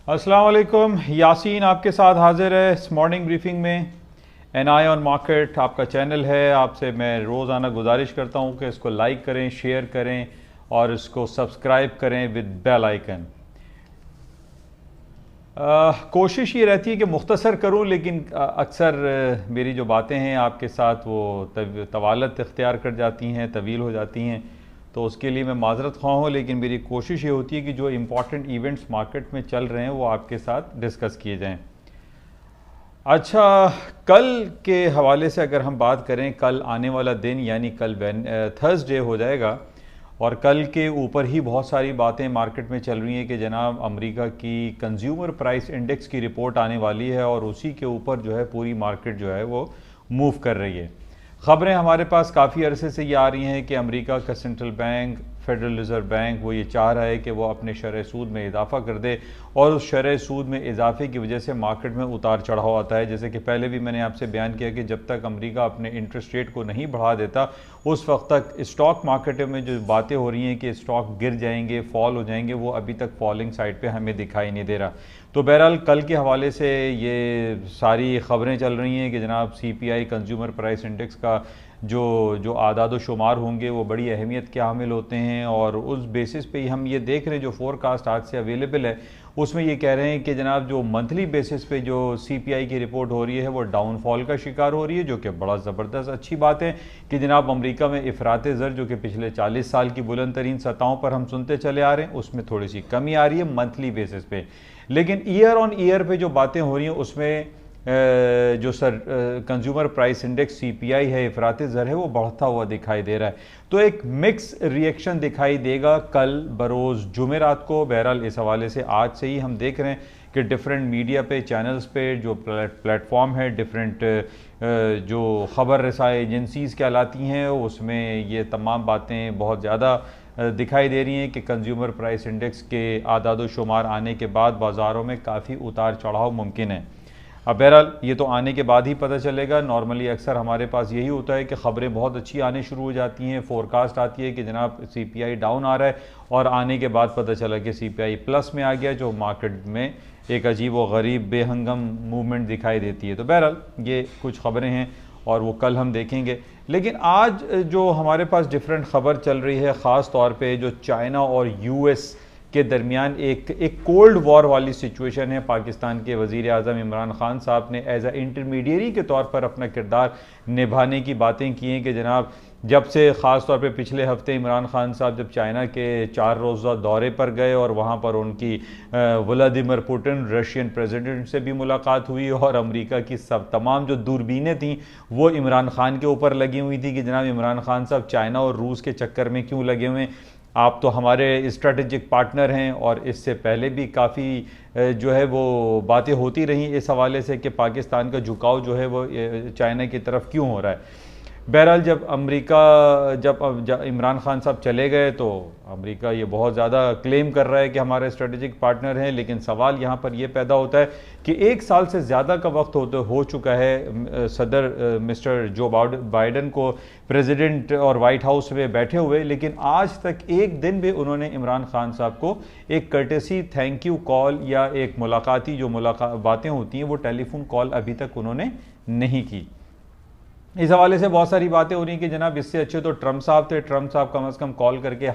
अस्सलाम वालेकुम। यासीन आपके साथ हाजिर है इस मॉर्निंग ब्रीफिंग में। एन आई ऑन मार्केट आपका चैनल है। आपसे मैं रोज़ाना गुजारिश करता हूँ कि इसको लाइक करें, शेयर करें और इसको सब्सक्राइब करें विद बेल आइकन। कोशिश ये रहती है कि मुख्तसर करूँ, लेकिन अक्सर मेरी जो बातें हैं आपके साथ वो तवालत इख्तियार कर जाती हैं, तवील हो जाती हैं, तो उसके लिए मैं माजरत ख्वाह हूँ। लेकिन मेरी कोशिश ये होती है कि जो इम्पॉर्टेंट इवेंट्स मार्केट में चल रहे हैं वो आपके साथ डिस्कस किए जाएं। अच्छा, कल के हवाले से अगर हम बात करें, कल आने वाला दिन यानी कल थर्सडे हो जाएगा और कल के ऊपर ही बहुत सारी बातें मार्केट में चल रही हैं कि जनाब अमेरिका की कंज्यूमर प्राइस इंडेक्स की रिपोर्ट आने वाली है और उसी के ऊपर जो है पूरी मार्केट जो है वो मूव कर रही है। ख़बरें हमारे पास काफ़ी अरसे से ये आ रही हैं कि अमेरिका का central bank, federal reserve bank, वो ये चाह रहा है कि वो अपने शरह सूद में इजाफा कर दे और उस शरह सूद में इजाफे की वजह से मार्केट में उतार चढ़ाव आता है। जैसे कि पहले भी मैंने आपसे बयान किया कि जब तक अमेरिका अपने इंटरेस्ट रेट को नहीं बढ़ा देता उस वक्त तक स्टॉक मार्केट में जो बातें हो रही हैं कि स्टॉक गिर जाएंगे, फॉल हो जाएंगे, वो अभी तक फॉलिंग साइड पे हमें दिखाई नहीं दे रहा। तो बहरहाल कल के हवाले से ये सारी ख़बरें चल रही हैं कि जनाब CPI कंज्यूमर प्राइस इंडेक्स का जो आदाद शुमार होंगे वो बड़ी अहमियत के हामिल होते हैं और उस बेसिस पे ही हम ये देख रहे हैं जो फोरकास्ट आज से अवेलेबल है उसमें ये कह रहे हैं कि जनाब जो मंथली बेसिस पे जो CPI की रिपोर्ट हो रही है वो डाउनफॉल का शिकार हो रही है, जो कि बड़ा ज़बरदस्त अच्छी बात है कि जनाब अमेरिका में इफरात ज़र जो कि पिछले 40 साल की बुलंद तरीन सतहों पर हम सुनते चले आ रहे हैं उसमें थोड़ी सी कमी आ रही है मंथली बेसिस पे। लेकिन ईयर ऑन ईयर पे जो बातें हो रही हैं उसमें जो कंज्यूमर प्राइस इंडेक्स CPI है, इफरात ज़र है, वो बढ़ता हुआ दिखाई दे रहा है। तो एक मिक्स रिएक्शन दिखाई देगा कल बरोज़ जुमेरात को। बहरहाल इस हवाले से आज से ही हम देख रहे हैं कि डिफरेंट मीडिया पे, चैनल्स पे जो प्लेटफॉर्म है, डिफरेंट जो ख़बर रसाई एजेंसीज़ कहलाती हैं उसमें ये तमाम बातें बहुत ज़्यादा दिखाई दे रही हैं कि कंज्यूमर प्राइस इंडेक्स के आदाद शुमार आने के बाद बाज़ारों में काफ़ी उतार चढ़ाव मुमकिन है। अब बहरहाल ये तो आने के बाद ही पता चलेगा। नॉर्मली अक्सर हमारे पास यही होता है कि ख़बरें बहुत अच्छी आने शुरू हो जाती हैं, फोरकास्ट आती है कि जनाब CPI डाउन आ रहा है और आने के बाद पता चला कि CPI प्लस में आ गया, जो मार्केट में एक अजीब व गरीब बेहंगम मूवमेंट दिखाई देती है। तो बहरहाल ये कुछ ख़बरें हैं और वो कल हम देखेंगे। लेकिन आज जो हमारे पास डिफरेंट ख़बर चल रही है, ख़ास तौर पे जो चाइना और US के दरमियान एक कोल्ड वॉर वाली सिचुएशन है। पाकिस्तान के वज़ीर आज़म इमरान खान साहब ने एज अ इंटरमीडिएरी के तौर पर अपना किरदार निभाने की बातें की हैं कि जनाब जब से ख़ास तौर पे पिछले हफ्ते इमरान खान साहब जब चाइना के 4 रोज़ा दौरे पर गए और वहाँ पर उनकी व्लादिमीर पुतिन रशियन प्रेसिडेंट से भी मुलाकात हुई और अमेरिका की तमाम जो दूरबीनें थीं वो इमरान खान के ऊपर लगी हुई थी कि जनाब इमरान खान साहब चाइना और रूस के चक्कर में क्यों लगे हुए हैं, आप तो हमारे स्ट्रेटेजिक पार्टनर हैं। और इससे पहले भी काफ़ी जो है वो बातें होती रहीं इस हवाले से कि पाकिस्तान का झुकाव जो है वो चाइना की तरफ क्यों हो रहा है। बहरहाल जब इमरान खान साहब चले गए तो अमेरिका ये बहुत ज़्यादा क्लेम कर रहा है कि हमारे स्ट्रेटेजिक पार्टनर हैं, लेकिन सवाल यहाँ पर यह पैदा होता है कि 1 साल से ज़्यादा का वक्त हो चुका है सदर मिस्टर जो बाइडन को प्रेसिडेंट और वाइट हाउस में बैठे हुए, लेकिन आज तक एक दिन भी उन्होंने इमरान खान साहब को एक कर्टेसी थैंक यू कॉल या एक मुलाकाती जो बातें होती हैं वो टेलीफोन कॉल अभी तक उन्होंने नहीं की। इस हवाले से बहुत सारी बातें हो रही हैं कि जनाब इससे अच्छे तो ट्रंप साहब थे, ट्रंप साहब कम से कम कॉल करके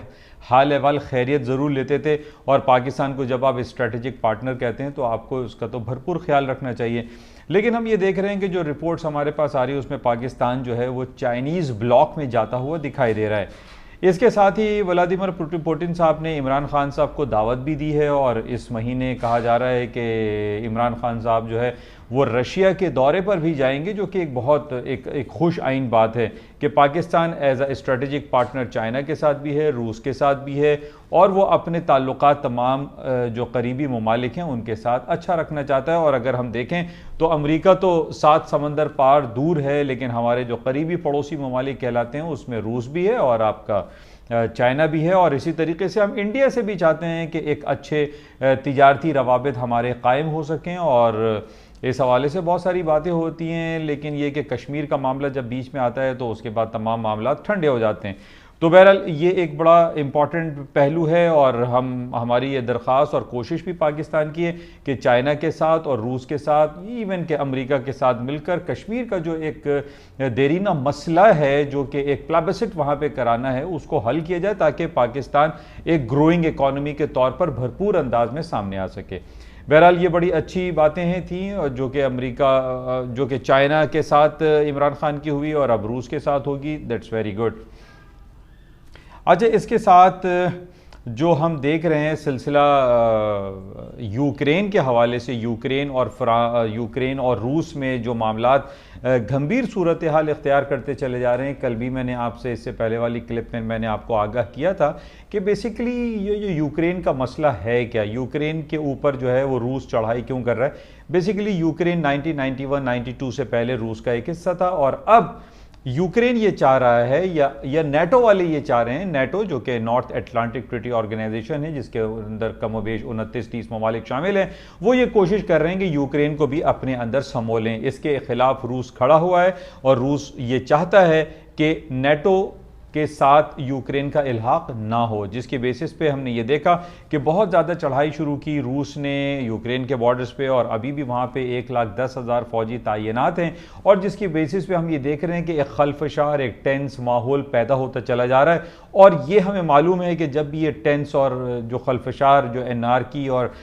हाल अहवाल खैरियत ज़रूर लेते थे और पाकिस्तान को जब आप स्ट्रेटेजिक पार्टनर कहते हैं तो आपको उसका तो भरपूर ख्याल रखना चाहिए। लेकिन हम ये देख रहे हैं कि जो रिपोर्ट्स हमारे पास आ रही है उसमें पाकिस्तान जो है वो चाइनीज़ ब्लॉक में जाता हुआ दिखाई दे रहा है। इसके साथ ही व्लादिमीर पुतिन साहब ने इमरान खान साहब को दावत भी दी है और इस महीने कहा जा रहा है कि इमरान खान साहब जो है वो रशिया के दौरे पर भी जाएंगे, जो कि एक बहुत एक खुश आइन बात है कि Pakistan as a strategic partner China के साथ भी है, रूस के साथ भी है और वो अपने ताल्लुकात तमाम जो करीबी ममालिक हैं उनके साथ अच्छा रखना चाहता है। और अगर हम देखें तो अमेरिका तो 7 समंदर पार दूर है, लेकिन हमारे जो करीबी पड़ोसी ममालिक कहलाते हैं उसमें रूस भी है और आपका चाइना भी है। और इसी तरीके से हम इंडिया से भी चाहते हैं कि एक अच्छे तिजारती रवाबित हमारे कायम हो सकें और इस हवाले से बहुत सारी बातें होती हैं। लेकिन ये कि कश्मीर का मामला जब बीच में आता है तो उसके बाद तमाम मामला ठंडे हो जाते हैं। तो बहरहाल ये एक बड़ा इम्पॉर्टेंट पहलू है और हमारी ये दरख्वास्त और कोशिश भी पाकिस्तान की है कि चाइना के साथ और रूस के साथ, इवन के अमेरिका के साथ मिलकर कश्मीर का जो एक देरीना मसला है, जो कि एक प्लेबिसिट वहाँ पे कराना है, उसको हल किया जाए ताकि पाकिस्तान एक ग्रोइंग इकॉनमी के तौर पर भरपूर अंदाज में सामने आ सके। बहरहाल ये बड़ी अच्छी बातें हैं थी जो कि जो कि चाइना के साथ इमरान खान की हुई और अब रूस के साथ होगी। That's very good. अच्छा, इसके साथ जो हम देख रहे हैं सिलसिला यूक्रेन के हवाले से, यूक्रेन और रूस में जो मामलात गंभीर सूरत हाल इख्तियार करते चले जा रहे हैं। कल भी मैंने आपसे, इससे पहले वाली क्लिप में मैंने आपको आगाह किया था कि बेसिकली ये जो यूक्रेन का मसला है क्या, यूक्रेन के ऊपर जो है वो रूस चढ़ाई क्यों कर रहा है। बेसिकली यूक्रेन 1991-92 से पहले रूस का एक हिस्सा था और अब यूक्रेन ये चाह रहा है या नेटो वाले ये चाह रहे हैं, नेटो जो कि नॉर्थ अटलांटिक ट्रीटी ऑर्गेनाइजेशन है जिसके अंदर कमोबेश 29-30 ममालिक शामिल हैं, वो ये कोशिश कर रहे हैं कि यूक्रेन को भी अपने अंदर समोलें। इसके खिलाफ रूस खड़ा हुआ है और रूस ये चाहता है कि नेटो के साथ यूक्रेन का इल्हाक ना हो, जिसकी बेसिस पे हमने ये देखा कि बहुत ज़्यादा चढ़ाई शुरू की रूस ने यूक्रेन के बॉर्डर्स पे और अभी भी वहाँ पे 1,10,000 फौजी तैनात हैं और जिसकी बेसिस पे हम ये देख रहे हैं कि एक खलफशार, एक टेंस माहौल पैदा होता चला जा रहा है। और ये हमें मालूम है कि जब भी ये टेंस और जो खलफशार, जो एनार्की और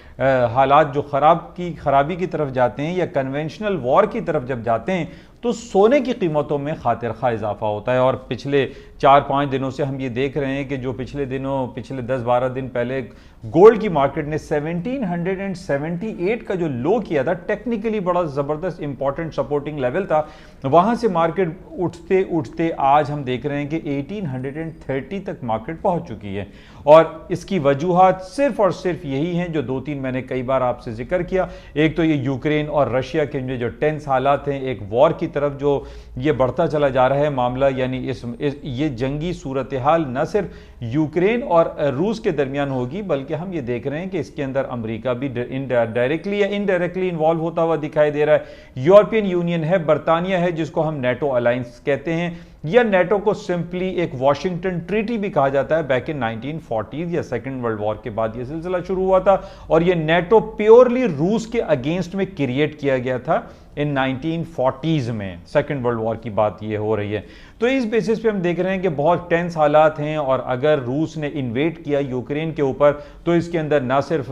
हालात जो खराबी की तरफ जाते हैं या कन्वेंशनल वॉर की तरफ जब जाते हैं तो सोने की कीमतों में खातिर खा इजाफा होता है। और पिछले 4-5 दिनों से हम ये देख रहे हैं कि जो पिछले 10-12 दिन पहले गोल्ड की मार्केट ने 1778 का जो लो किया था, टेक्निकली बड़ा ज़बरदस्त इंपॉर्टेंट सपोर्टिंग लेवल था, वहाँ से मार्केट उठते उठते आज हम देख रहे हैं कि 1830 तक मार्केट पहुँच चुकी है। और इसकी वजूहात सिर्फ और सिर्फ यही हैं जो 2-3 मैंने कई बार आपसे जिक्र किया। एक तो ये यूक्रेन और रशिया के जो टेंस हालात हैं, एक वॉर की तरफ जो ये बढ़ता चला जा रहा है मामला, यानी ये जंगी सूरत हाल न सिर्फ यूक्रेन और रूस के दरमियान होगी बल्कि हम ये देख रहे हैं कि इसके अंदर अमेरिका भी डायरेक्टली या इनडायरेक्टली इन्वॉल्व होता हुआ दिखाई दे रहा है। यूरोपियन यूनियन है, बरतानिया है जिसको हम नेटो अलायंस कहते हैं, या नेटो को सिंपली एक वॉशिंगटन ट्रीटी भी कहा जाता है। बैक इन 1940s या सेकेंड वर्ल्ड वॉर के बाद यह सिलसिला शुरू हुआ था और यह नेटो प्योरली रूस के अगेंस्ट में क्रिएट किया गया था इन 1940s में। सेकेंड वर्ल्ड वॉर की बात ये हो रही है। तो इस बेसिस पे हम देख रहे हैं कि बहुत टेंस हालात हैं और अगर रूस ने इन्वेड किया यूक्रेन के ऊपर तो इसके अंदर ना सिर्फ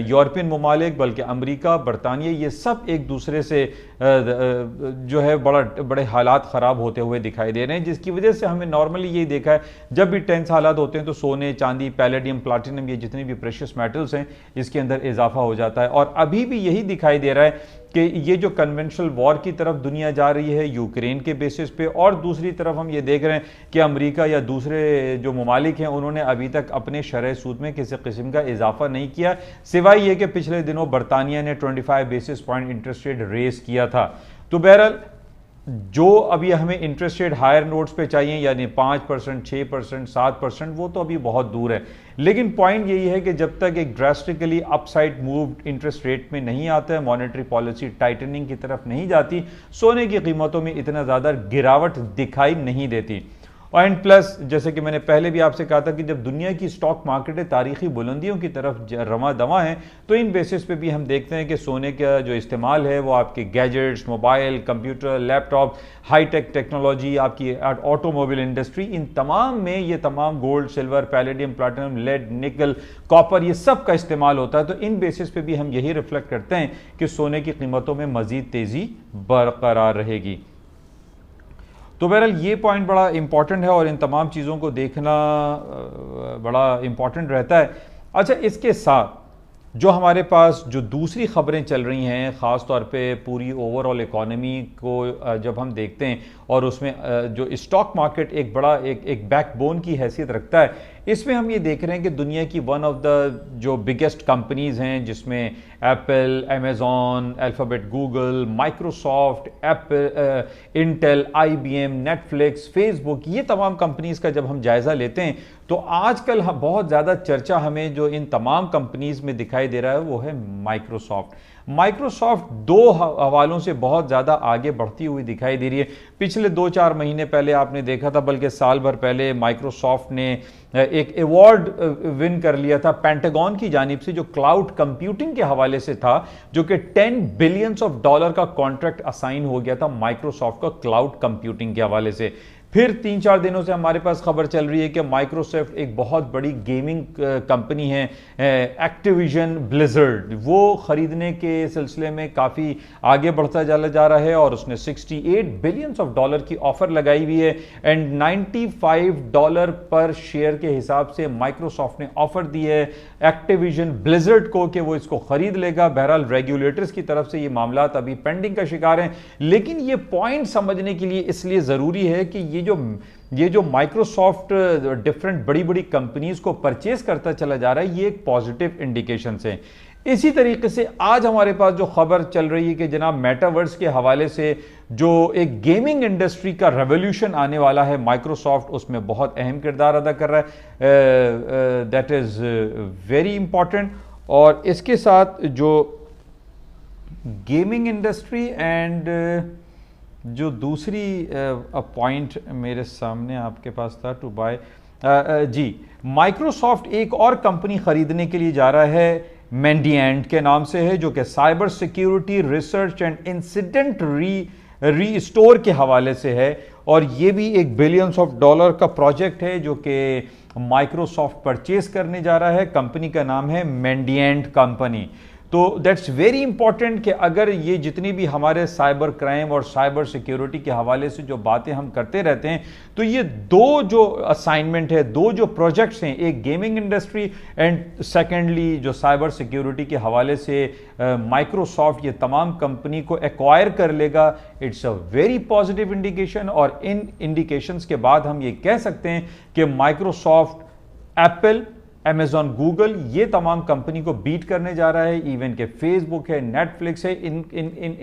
यूरोपियन ममालिक बल्कि अमेरिका, बरतानिया, ये सब एक दूसरे से जो है बड़े हालात ख़राब होते हुए दिखाई दे रहे हैं, जिसकी वजह से हमें नॉर्मली यही देखा है जब भी टेंस हालात होते हैं तो सोने, चांदी, पैलेडियम, प्लाटिनम, ये जितने भी प्रेशियस मेटल्स हैं इसके अंदर इजाफा हो जाता है। और अभी भी यही दिखाई दे रहा है कि ये जो कन्वेंशनल वॉर की तरफ दुनिया जा रही है यूक्रेन के बेसिस पे, और दूसरी तरफ हम ये देख रहे हैं कि अमेरिका या दूसरे जो ममालिक हैं उन्होंने अभी तक अपने शरह सूद में किसी किस्म का इजाफा नहीं किया, सिवाय ये कि पिछले दिनों बरतानिया ने 25 basis point interest rate raise किया था। तो बहरहाल जो अभी हमें इंटरेस्ट रेट हायर नोट्स पे चाहिए, यानी 5%, 6%, 7%, वो तो अभी बहुत दूर है। लेकिन पॉइंट यही है कि जब तक एक drastically upside move interest rate में नहीं आता है, मॉनेटरी पॉलिसी टाइटनिंग की तरफ नहीं जाती, सोने की कीमतों में इतना ज़्यादा गिरावट दिखाई नहीं देती। एंड प्लस जैसे कि मैंने पहले भी आपसे कहा था कि जब दुनिया की स्टॉक मार्केटें तारीखी बुलंदियों की तरफ रवा दवा हैं तो इन बेसिस पे भी हम देखते हैं कि सोने का जो इस्तेमाल है वो आपके gadgets, mobile, computer, laptop, hi-tech technology, आपकी ऑटोमोबाइल इंडस्ट्री, इन तमाम में ये तमाम gold, silver, palladium, platinum, lead, nickel, copper, ये सब का इस्तेमाल होता है। तो इन बेसिस पे भी हम यही रिफ्लेक्ट करते हैं कि सोने की कीमतों में मजीद तेज़ी बरकरार रहेगी। तो बहरहाल ये पॉइंट बड़ा इंपॉर्टेंट है और इन तमाम चीज़ों को देखना बड़ा इंपॉर्टेंट रहता है। अच्छा, इसके साथ जो हमारे पास जो दूसरी खबरें चल रही हैं, ख़ास तौर पे पूरी ओवरऑल इकॉनमी को जब हम देखते हैं और उसमें जो स्टॉक मार्केट एक बड़ा एक बैकबोन की हैसियत रखता है, इसमें हम ये देख रहे हैं कि दुनिया की वन ऑफ द जो बिगेस्ट कंपनीज़ हैं जिसमें Apple, Amazon, alphabet, Google, Microsoft, Intel, IBM, Netflix, Facebook, ये तमाम कंपनीज़ का जब हम जायज़ा लेते हैं तो आजकल बहुत ज़्यादा चर्चा हमें जो इन तमाम कंपनीज़ में दिखाई दे रहा है वो है माइक्रोसॉफ्ट। माइक्रोसॉफ्ट दो हवालों से बहुत ज़्यादा आगे बढ़ती हुई दिखाई दे रही है। पिछले 2-4 महीने पहले आपने देखा था, बल्कि साल भर पहले माइक्रोसॉफ्ट ने एक अवार्ड विन कर लिया था पेंटागन की जानिब से, जो क्लाउड कंप्यूटिंग के हवाले से था, जो कि $10 बिलियन का कॉन्ट्रैक्ट असाइन हो गया था माइक्रोसॉफ्ट का क्लाउड कंप्यूटिंग के हवाले से। फिर 3-4 दिनों से हमारे पास खबर चल रही है कि माइक्रोसॉफ्ट एक बहुत बड़ी गेमिंग कंपनी है एक्टिविजन ब्लिजर्ड, वो खरीदने के सिलसिले में काफ़ी आगे बढ़ता चला जा रहा है और उसने $68 बिलियन की ऑफर लगाई हुई है एंड $95 पर शेयर के हिसाब से माइक्रोसॉफ्ट ने ऑफर दी है एक्टिविजन ब्लिजर्ड को कि वो इसको खरीद लेगा। बहरहाल रेगुलेटर्स की तरफ से ये मामला अभी पेंडिंग का शिकार हैं, लेकिन ये पॉइंट समझने के लिए इसलिए ज़रूरी है कि ये जो माइक्रोसॉफ्ट डिफरेंट बड़ी बड़ी कंपनीज को परचेज करता चला जा रहा है, ये एक पॉजिटिव इंडिकेशन है। इसी तरीके से आज हमारे पास जो खबर चल रही है कि जनाब मेटावर्स के हवाले से जो एक गेमिंग इंडस्ट्री का रेवोल्यूशन आने वाला है, माइक्रोसॉफ्ट उसमें बहुत अहम किरदार अदा कर रहा है। That is very important. और इसके साथ जो गेमिंग इंडस्ट्री एंड जो दूसरी पॉइंट मेरे सामने आपके पास था टू बाय, जी, माइक्रोसॉफ्ट एक और कंपनी खरीदने के लिए जा रहा है, मेंडिएंट के नाम से है, जो कि cyber security research and incident restore के हवाले से है और ये भी $1 बिलियन का प्रोजेक्ट है जो कि माइक्रोसॉफ्ट परचेज करने जा रहा है। कंपनी का नाम है मेंडिएंट कंपनी। तो दैट्स वेरी इंपॉर्टेंट कि अगर ये जितनी भी हमारे साइबर क्राइम और साइबर सिक्योरिटी के हवाले से जो बातें हम करते रहते हैं, तो ये दो जो असाइनमेंट है, दो जो प्रोजेक्ट्स हैं, एक गेमिंग इंडस्ट्री एंड सेकेंडली जो साइबर सिक्योरिटी के हवाले से माइक्रोसॉफ्ट ये तमाम कंपनी को एक्वायर कर लेगा, it's a very positive indication. और इन इंडिकेशंस के बाद हम ये कह सकते हैं कि माइक्रोसॉफ्ट, एप्पल, अमेजॉन, गूगल, ये तमाम कंपनी को बीट करने जा रहा है। इवन के फेसबुक है, नेटफ्लिक्स है,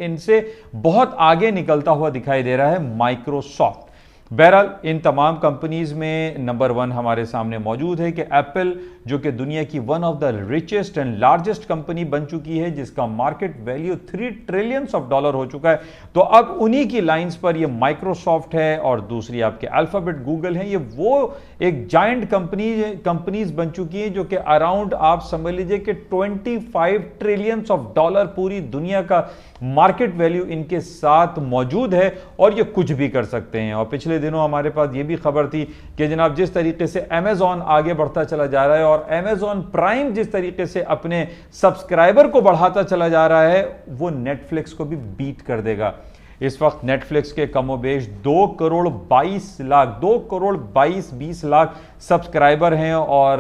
इनसे बहुत आगे निकलता हुआ दिखाई दे रहा है माइक्रोसॉफ्ट। बहरहाल इन तमाम कंपनीज में नंबर 1 हमारे सामने मौजूद है कि एप्पल, जो कि दुनिया की one of the richest and largest company बन चुकी है, जिसका मार्केट वैल्यू $3 ट्रिलियन हो चुका है। तो अब उन्हीं की लाइंस पर ये माइक्रोसॉफ्ट है और दूसरी आपके अल्फाबेट, गूगल है। ये वो एक जायंट कंपनीज बन चुकी है जो कि अराउंड आप समझ लीजिए कि $25 ट्रिलियन पूरी दुनिया का मार्केट वैल्यू इनके साथ मौजूद है और ये कुछ भी कर सकते हैं। और पिछले दिनों हमारे पास ये भी खबर थी कि जनाब जिस तरीके से अमेजॉन आगे बढ़ता चला जा रहा है और अमेजॉन प्राइम जिस तरीके से अपने सब्सक्राइबर को बढ़ाता चला जा रहा है, वो नेटफ्लिक्स को भी बीट कर देगा। इस वक्त नेटफ्लिक्स के कमोबेश 2,22 लाख सब्सक्राइबर हैं और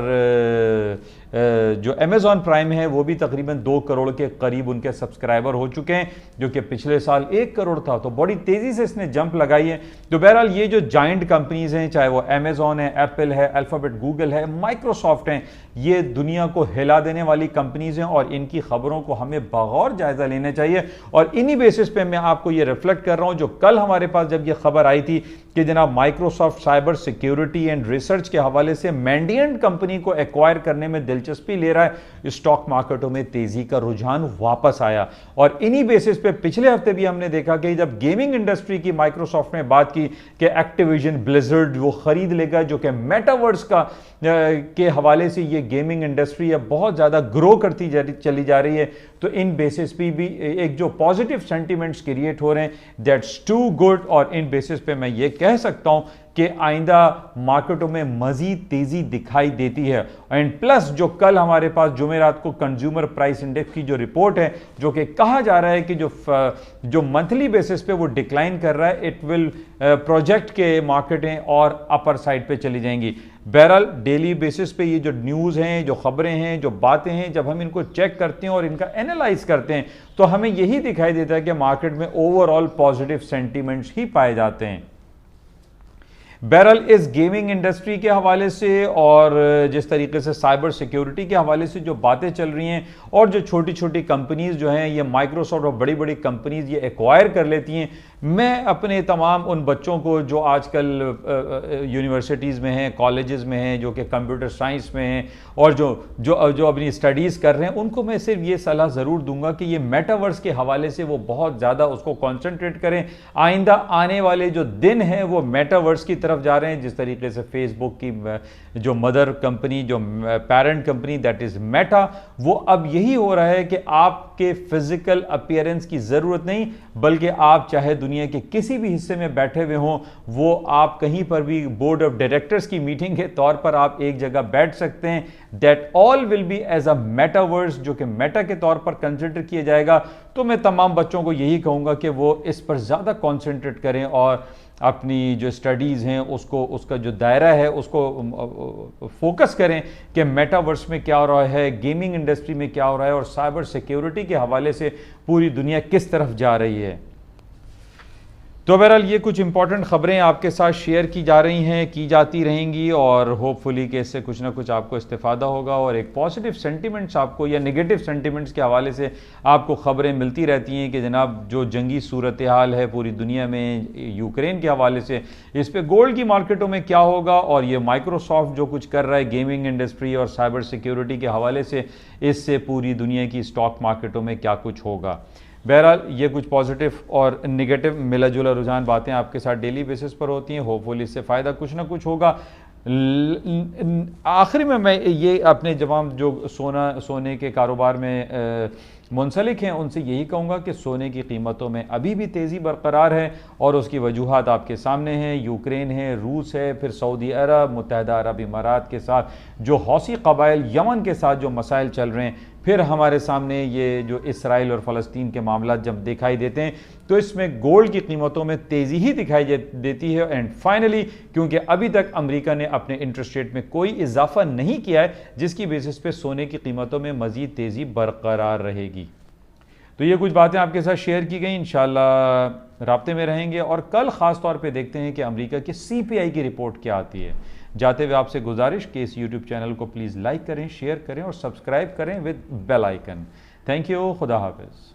जो अमेजॉन प्राइम है वो भी तकरीबन 2 करोड़ के करीब उनके सब्सक्राइबर हो चुके हैं, जो कि पिछले साल 1 करोड़ था। तो बड़ी तेजी से इसने जंप लगाई है। तो बहरहाल ये जो जायंट कंपनीज हैं, चाहे वो अमेजॉन है, एप्पल है, अल्फाबेट, गूगल है, माइक्रोसॉफ्ट हैं, ये दुनिया को हिला देने वाली कंपनीज हैं और इनकी खबरों को हमें बगौर जायजा लेना चाहिए। और इन्हीं बेसिस पे मैं आपको ये रिफ्लेक्ट कर रहा हूं, जो कल हमारे पास जब ये खबर आई थी कि जनाब Microsoft cyber security and research के हवाले से मेंडिएंट कंपनी को एक्वायर करने में दिलचस्पी ले रहा है, स्टॉक मार्केटों में तेजी का रुझान वापस आया। और इन्हीं बेसिस पे पिछले हफ्ते भी हमने देखा कि जब गेमिंग इंडस्ट्री की माइक्रोसॉफ्ट ने बात की कि एक्टिविजन ब्लिजर्ड वो खरीद लेगा, जो कि मेटावर्स का के हवाले से ये गेमिंग इंडस्ट्री अब बहुत ज्यादा ग्रो करती चली जा रही है, तो इन बेसिस पे भी एक जो पॉजिटिव सेंटिमेंट्स क्रिएट हो रहे हैं, दैट्स टू गुड। और इन बेसिस पे मैं ये कह सकता हूं कि आइंदा मार्केटों में मजीद तेजी दिखाई देती है। एंड प्लस जो कल हमारे पास जुमेरात को कंज्यूमर प्राइस इंडेक्स की जो रिपोर्ट है, जो कि कहा जा रहा है कि जो मंथली बेसिस पे वो डिक्लाइन कर रहा है, इट विल प्रोजेक्ट के मार्केटें और अपर साइड पे चली जाएंगी। बहरहाल डेली बेसिस पे ये जो न्यूज़ हैं, जो खबरें हैं, जो बातें हैं, जब हम इनको चेक करते हैं और इनका एनालाइज करते हैं, तो हमें यही दिखाई देता है कि मार्केट में ओवरऑल पॉजिटिव सेंटीमेंट्स ही पाए जाते हैं। बहरहाल इस गेमिंग इंडस्ट्री के हवाले से और जिस तरीके से साइबर सिक्योरिटी के हवाले से जो बातें चल रही हैं और जो छोटी छोटी कंपनीज जो हैं ये माइक्रोसॉफ्ट और बड़ी बड़ी कंपनीज ये एक्वायर कर लेती हैं, मैं अपने तमाम उन बच्चों को जो आजकल यूनिवर्सिटीज़ में हैं, कॉलेजेस में हैं, जो कि कंप्यूटर साइंस में हैं और जो अपनी स्टडीज़ कर रहे हैं, उनको मैं सिर्फ ये सलाह ज़रूर दूंगा कि ये मेटावर्स के हवाले से वो बहुत ज़्यादा उसको कॉन्सेंट्रेट करें। आइंदा आने वाले जो दिन हैं वो मेटावर्स की तरफ जा रहे हैं। जिस तरीके से फेसबुक की जो मदर कंपनी, जो parent company that is Meta, वो अब यही हो रहा है कि आपके फिजिकल अपीयरेंस की ज़रूरत नहीं, बल्कि आप चाहे दुनिया के किसी भी हिस्से में बैठे हुए हों, वो आप कहीं पर भी बोर्ड ऑफ डायरेक्टर्स की मीटिंग के तौर पर आप एक जगह बैठ सकते हैं। That all will be as a metaverse, जो कि मेटा के तौर पर कंसिडर किया जाएगा। तो मैं तमाम बच्चों को यही कहूँगा कि वो इस पर ज़्यादा कॉन्सेंट्रेट करें और अपनी जो स्टडीज़ हैं उसका जो दायरा है उसको फोकस करें कि मेटावर्स में क्या हो रहा है, गेमिंग इंडस्ट्री में क्या हो रहा है और साइबर सिक्योरिटी के हवाले से पूरी दुनिया किस तरफ जा रही है। तो बहरहाल ये कुछ इंपॉर्टेंट ख़बरें आपके साथ शेयर की जा रही हैं, की जाती रहेंगी और होपफुली कि इससे कुछ ना कुछ आपको इस्तेफादा होगा और एक पॉजिटिव सेंटिमेंट्स आपको या नेगेटिव सेंटिमेंट्स के हवाले से आपको ख़बरें मिलती रहती हैं कि जनाब जो जंगी सूरत हाल है पूरी दुनिया में यूक्रेन के हवाले से, इस पर गोल्ड की मार्केटों में क्या होगा और ये माइक्रोसॉफ्ट जो कुछ कर रहा है गेमिंग इंडस्ट्री और साइबर सिक्योरिटी के हवाले से, इससे पूरी दुनिया की स्टॉक मार्केटों में क्या कुछ होगा। बहरहाल ये कुछ पॉजिटिव और नेगेटिव मिला जुला रुझान बातें आपके साथ डेली बेसिस पर होती हैं। होपफुली इससे फ़ायदा कुछ ना कुछ होगा। आखिरी में मैं ये अपने जवाब जो सोने के कारोबार में मुंसलिक हैं उनसे यही कहूँगा कि सोने की कीमतों में अभी भी तेज़ी बरकरार है और उसकी वजूहात आपके सामने हैं। यूक्रेन है, रूस है, फिर सऊदी अरब, मुत्तहिदा अरब इमारात के साथ जो हौसी कबाइल, यमन के साथ जो मसाइल चल रहे हैं, फिर हमारे सामने ये जो इसराइल और फ़लस्तीन के मामला जब दिखाई देते हैं तो इसमें गोल्ड की कीमतों में तेज़ी ही दिखाई देती है। एंड फाइनली क्योंकि अभी तक अमेरिका ने अपने इंटरेस्ट रेट में कोई इजाफा नहीं किया है जिसकी बेसिस पे सोने की कीमतों में मज़ीद तेज़ी बरकरार रहेगी। तो ये कुछ बातें आपके साथ शेयर की गई, इंशाल्लाह राब्ते में रहेंगे और कल ख़ास तौर पे देखते हैं कि अमेरिका की CPI की रिपोर्ट क्या आती है। जाते हुए आपसे गुजारिश कि इस YouTube चैनल को प्लीज़ लाइक करें, शेयर करें और सब्सक्राइब करें with bell icon. Thank you, खुदा हाफिज़।